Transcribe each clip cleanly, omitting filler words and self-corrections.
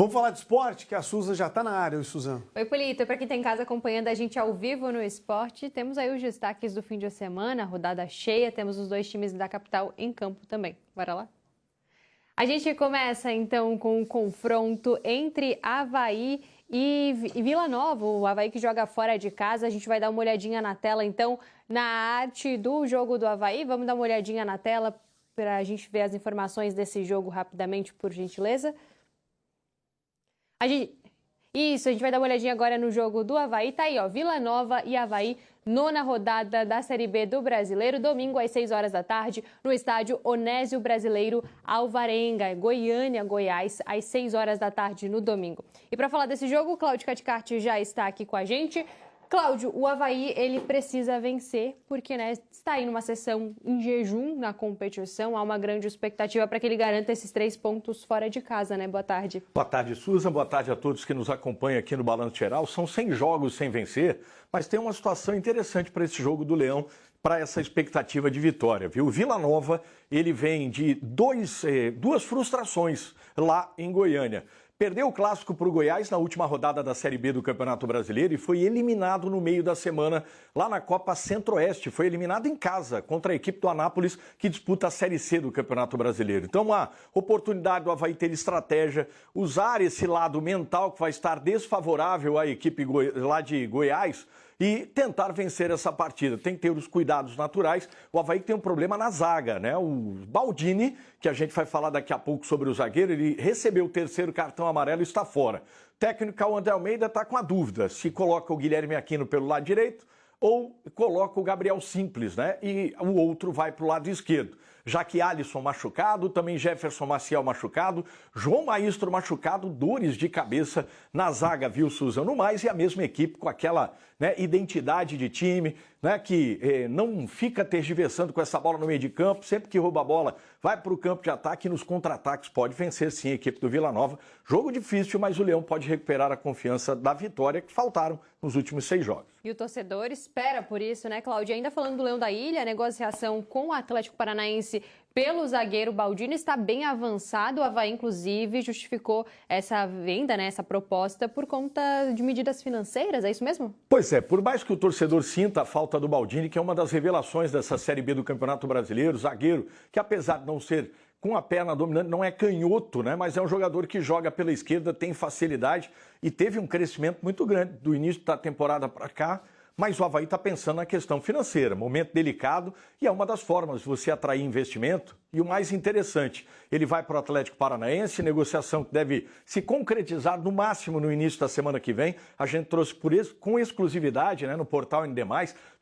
Vamos falar de esporte, que a Suza já está na área, Suzano. Oi, Polito. Para quem está em casa acompanhando a gente ao vivo no esporte, temos aí os destaques do fim de semana, rodada cheia, temos os dois times da capital em campo também. Bora lá? A gente começa então com o confronto entre Avaí e Vila Nova, o Avaí que joga fora de casa. A gente vai dar uma olhadinha na tela então, na arte do jogo do Avaí. Vamos dar uma olhadinha na tela para a gente ver as informações desse jogo rapidamente, por gentileza. A gente vai dar uma olhadinha agora no jogo do Avaí. Tá aí, ó, Vila Nova e Avaí, nona rodada da Série B do Brasileiro, domingo às 6 horas da tarde, no estádio Onésio Brasileiro Alvarenga, Goiânia, Goiás, às 6 horas da tarde no domingo. E para falar desse jogo, o Cláudio Caticarte já está aqui com a gente. Cláudio, o Avaí, ele precisa vencer, porque está aí numa sessão em jejum na competição. Há uma grande expectativa para que ele garanta esses 3 pontos fora de casa, né? Boa tarde. Boa tarde, Susan. Boa tarde a todos que nos acompanham aqui no Balanço Geral. São 100 jogos sem vencer, mas tem uma situação interessante para esse jogo do Leão, para essa expectativa de vitória, viu? O Vila Nova, ele vem de duas frustrações lá em Goiânia. Perdeu o clássico para o Goiás na última rodada da Série B do Campeonato Brasileiro e foi eliminado no meio da semana lá na Copa Centro-Oeste. Foi eliminado em casa contra a equipe do Anápolis, que disputa a Série C do Campeonato Brasileiro. Então, uma oportunidade do Avaí ter estratégia, usar esse lado mental que vai estar desfavorável à equipe lá de Goiás, e tentar vencer essa partida. Tem que ter os cuidados naturais. O Avaí tem um problema na zaga, né? O Baldini, que a gente vai falar daqui a pouco sobre o zagueiro, ele recebeu o 3º cartão amarelo e está fora. O técnico André Almeida está com a dúvida se coloca o Guilherme Aquino pelo lado direito ou coloca o Gabriel Simples, né? E o outro vai para o lado esquerdo. Já que Alisson machucado, também Jefferson Maciel machucado, João Maestro machucado, dores de cabeça na zaga, viu, Susan? No mais, e a mesma equipe com aquela identidade de time, né, que não fica tergiversando com essa bola no meio de campo, sempre que rouba a bola, vai para o campo de ataque e nos contra-ataques pode vencer sim a equipe do Vila Nova. Jogo difícil, mas o Leão pode recuperar a confiança da vitória que faltaram nos últimos 6 jogos. E o torcedor espera por isso, né, Cláudia? Ainda falando do Leão da Ilha, a negociação com o Atlético Paranaense pelo zagueiro Baldini está bem avançado. O Avaí, inclusive, justificou essa venda, né, essa proposta, por conta de medidas financeiras, é isso mesmo? Pois é, por mais que o torcedor sinta a falta do Baldini, que é uma das revelações dessa Série B do Campeonato Brasileiro, zagueiro, que apesar de não ser com a perna dominante, não é canhoto, né? Mas é um jogador que joga pela esquerda, tem facilidade e teve um crescimento muito grande do início da temporada para cá. Mas o Avaí está pensando na questão financeira, momento delicado, e é uma das formas de você atrair investimento. E o mais interessante, ele vai para o Atlético Paranaense, negociação que deve se concretizar no máximo no início da semana que vem. A gente trouxe com exclusividade, né, no portal ND+,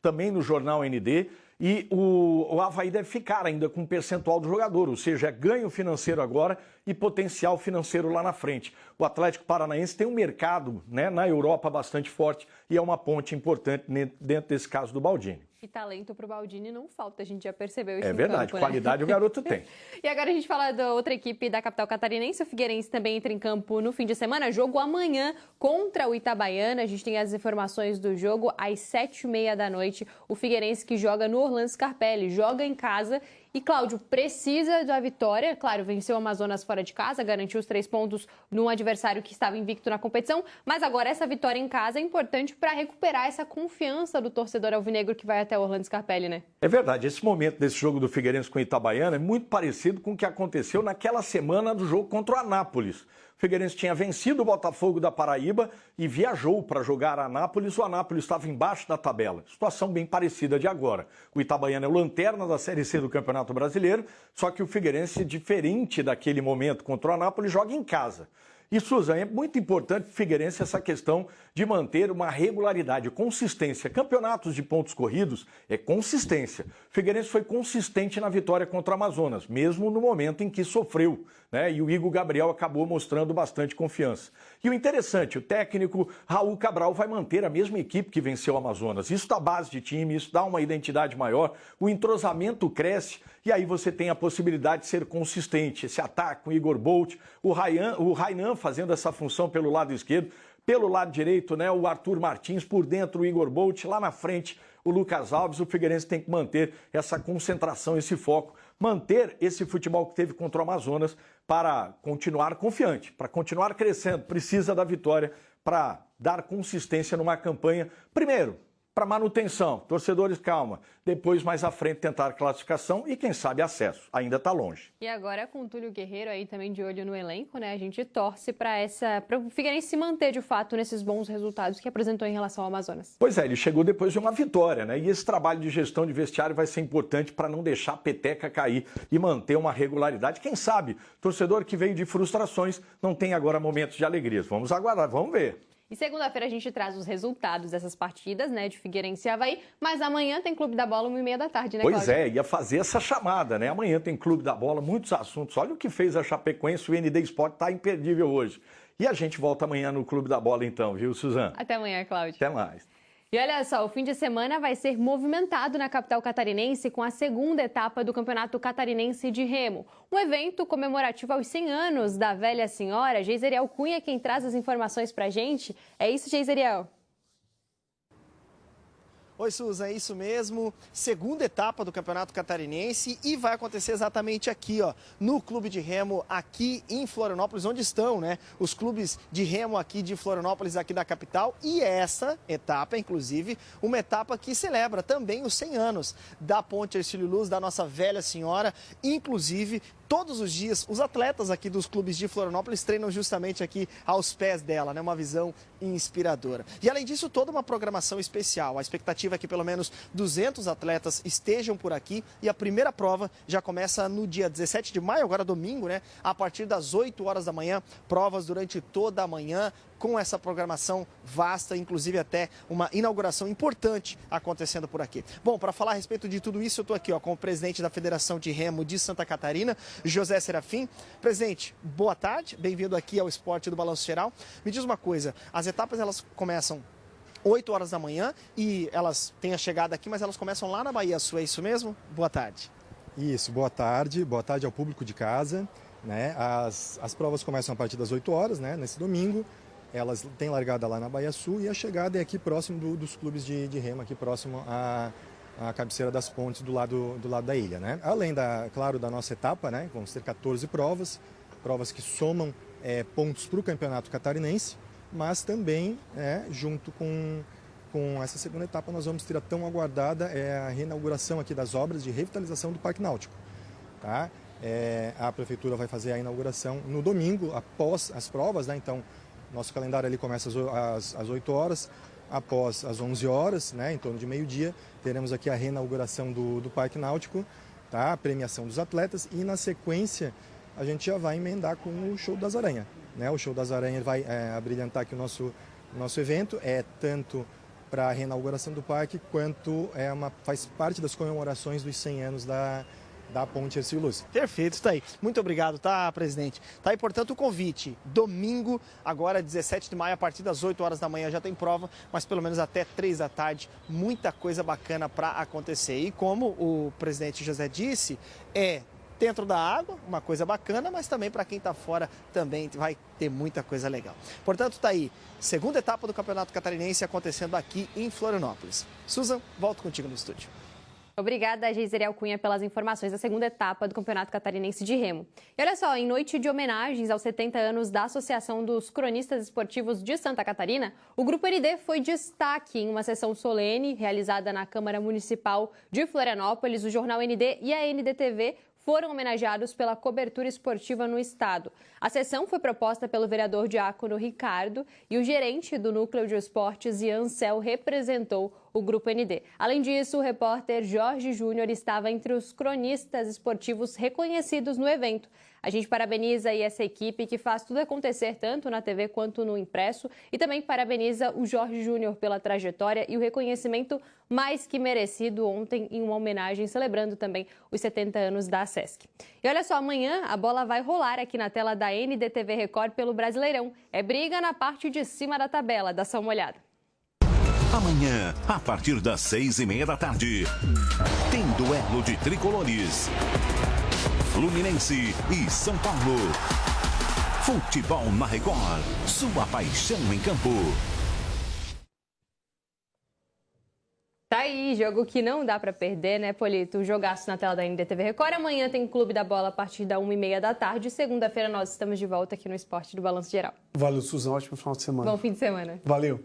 também no jornal ND. E o Avaí deve ficar ainda com um percentual do jogador, ou seja, é ganho financeiro agora e potencial financeiro lá na frente. O Atlético Paranaense tem um mercado, né, na Europa bastante forte e é uma ponte importante dentro desse caso do Baldini. E talento para o Baldini não falta, a gente já percebeu isso. É verdade, campo, qualidade né? O garoto tem. E agora a gente fala da outra equipe da capital catarinense, o Figueirense também entra em campo no fim de semana, jogo amanhã contra o Itabaiana. A gente tem as informações do jogo às 7h30 da noite. O Figueirense que joga no Orlando Scarpelli, joga em casa. E, Cláudio, precisa da vitória. Claro, venceu o Amazonas fora de casa, garantiu os 3 pontos num adversário que estava invicto na competição. Mas agora essa vitória em casa é importante para recuperar essa confiança do torcedor alvinegro que vai até o Orlando Scarpelli, né? É verdade. Esse momento desse jogo do Figueirense com o Itabaiana é muito parecido com o que aconteceu naquela semana do jogo contra o Anápolis. O Figueirense tinha vencido o Botafogo da Paraíba e viajou para jogar a Anápolis. O Anápolis estava embaixo da tabela. Situação bem parecida de agora. O Itabaiana é o lanterna da Série C do Campeonato Brasileiro, só que o Figueirense, diferente daquele momento contra o Anápolis, joga em casa. E, Suzana, é muito importante para o Figueirense essa questão de manter uma regularidade, consistência. Campeonatos de pontos corridos é consistência. O Figueirense foi consistente na vitória contra o Amazonas, mesmo no momento em que sofreu, né? E o Igor Gabriel acabou mostrando bastante confiança. E o interessante, o técnico Raul Cabral vai manter a mesma equipe que venceu o Amazonas. Isso dá base de time, isso dá uma identidade maior, o entrosamento cresce e aí você tem a possibilidade de ser consistente. Esse ataque com o Igor Bolt, o Rainan fazendo essa função pelo lado esquerdo, pelo lado direito, né, o Arthur Martins, por dentro o Igor Bolt, lá na frente o Lucas Alves. O Figueirense tem que manter essa concentração, esse foco, manter esse futebol que teve contra o Amazonas para continuar confiante, para continuar crescendo. Precisa da vitória para dar consistência numa campanha, primeiro, para manutenção, torcedores, calma. Depois, mais à frente, tentar classificação e, quem sabe, acesso. Ainda está longe. E agora, com o Túlio Guerreiro aí também de olho no elenco, né? A gente torce para o Figueirense se manter, de fato, nesses bons resultados que apresentou em relação ao Amazonas. Pois é, ele chegou depois de uma vitória, né? E esse trabalho de gestão de vestiário vai ser importante para não deixar a peteca cair e manter uma regularidade. Quem sabe, torcedor que veio de frustrações não tem agora momentos de alegria. Vamos aguardar, vamos ver. E segunda-feira a gente traz os resultados dessas partidas, né, de Figueirense e Avaí, mas amanhã tem Clube da Bola, 1h30 da tarde, né, Pois Cláudio? é, ia fazer essa chamada, né? Amanhã tem Clube da Bola, muitos assuntos. Olha o que fez a Chapecoense, o ND Sport está imperdível hoje. E a gente volta amanhã no Clube da Bola então, viu, Suzana? Até amanhã, Cláudio. Até mais. E olha só, o fim de semana vai ser movimentado na capital catarinense com a segunda etapa do Campeonato Catarinense de Remo. Um evento comemorativo aos 100 anos da velha senhora. Geiseriel Cunha, quem traz as informações pra gente. É isso, Geiseriel? Oi, Suza, é isso mesmo. Segunda etapa do Campeonato Catarinense e vai acontecer exatamente aqui, ó, no Clube de Remo, aqui em Florianópolis, onde estão, né, os clubes de remo aqui de Florianópolis, aqui da capital. E essa etapa, inclusive, uma etapa que celebra também os 100 anos da Ponte Hercílio Luz, da nossa velha senhora. Inclusive, todos os dias, os atletas aqui dos clubes de Florianópolis treinam justamente aqui aos pés dela, né? Uma visão inspiradora. E além disso, toda uma programação especial. A expectativa é que pelo menos 200 atletas estejam por aqui e a primeira prova já começa no dia 17 de maio, agora domingo, né? A partir das 8 horas da manhã, provas durante toda a manhã, com essa programação vasta, inclusive até uma inauguração importante acontecendo por aqui. Bom, para falar a respeito de tudo isso, eu estou aqui ó, com o presidente da Federação de Remo de Santa Catarina, José Serafim. Presidente, boa tarde, bem-vindo aqui ao Esporte do Balanço Geral. Me diz uma coisa, as etapas elas começam 8 horas da manhã e elas têm a chegada aqui, mas elas começam lá na Bahia Sul, é isso mesmo? Boa tarde. Isso, boa tarde ao público de casa. Né? As provas começam a partir das 8 horas, né? Nesse domingo. Elas têm largada lá na Bahia Sul e a chegada é aqui próximo dos clubes de remo, aqui próximo à cabeceira das pontes do lado da ilha. Né? Além, claro, da nossa etapa, né? Vão ser 14 provas que somam pontos para o Campeonato Catarinense, mas também, junto com essa segunda etapa, nós vamos ter a tão aguardada a reinauguração aqui das obras de revitalização do Parque Náutico. Tá? A Prefeitura vai fazer a inauguração no domingo, após as provas, né? Então, nosso calendário ali começa às 8 horas, após às 11 horas, né, em torno de meio-dia, teremos aqui a reinauguração do Parque Náutico, tá, a premiação dos atletas e na sequência a gente já vai emendar com o Show das Aranhas. Né? O Show das Aranhas vai abrilhantar aqui o nosso evento, tanto para a reinauguração do parque, quanto faz parte das comemorações dos 100 anos da Ponte Hercílio Luz. Perfeito, está aí. Muito obrigado, tá, presidente? Tá aí, portanto, o convite. Domingo, agora 17 de maio, a partir das 8 horas da manhã já tem prova, mas pelo menos até 3 da tarde, muita coisa bacana para acontecer. E como o presidente José disse, dentro da água, uma coisa bacana, mas também para quem está fora também vai ter muita coisa legal. Portanto, está aí, segunda etapa do Campeonato Catarinense acontecendo aqui em Florianópolis. Susan, volto contigo no estúdio. Obrigada, Geiseriel Cunha, pelas informações da segunda etapa do Campeonato Catarinense de Remo. E olha só, em noite de homenagens aos 70 anos da Associação dos Cronistas Esportivos de Santa Catarina, o Grupo ND foi destaque em uma sessão solene realizada na Câmara Municipal de Florianópolis. O Jornal ND e a NDTV foram homenageados pela cobertura esportiva no estado. A sessão foi proposta pelo vereador diácono Ricardo e o gerente do Núcleo de Esportes, Ian Cel, representou o Grupo ND. Além disso, o repórter Jorge Júnior estava entre os cronistas esportivos reconhecidos no evento. A gente parabeniza aí essa equipe que faz tudo acontecer tanto na TV quanto no impresso e também parabeniza o Jorge Júnior pela trajetória e o reconhecimento mais que merecido ontem em uma homenagem celebrando também os 70 anos da SESC. E olha só, amanhã a bola vai rolar aqui na tela da NDTV Record pelo Brasileirão. É briga na parte de cima da tabela, dá só uma olhada. Amanhã, a partir das 6h30 da tarde, tem duelo de tricolores. Fluminense e São Paulo. Futebol na Record, sua paixão em campo. Tá aí, aí, jogo que não dá para perder, né, Polito? Jogaço na tela da NDTV Record. Amanhã tem Clube da Bola a partir da 1h30 da tarde. Segunda-feira nós estamos de volta aqui no Esporte do Balanço Geral. Valeu, Suzão. Ótimo final de semana. Bom fim de semana. Valeu.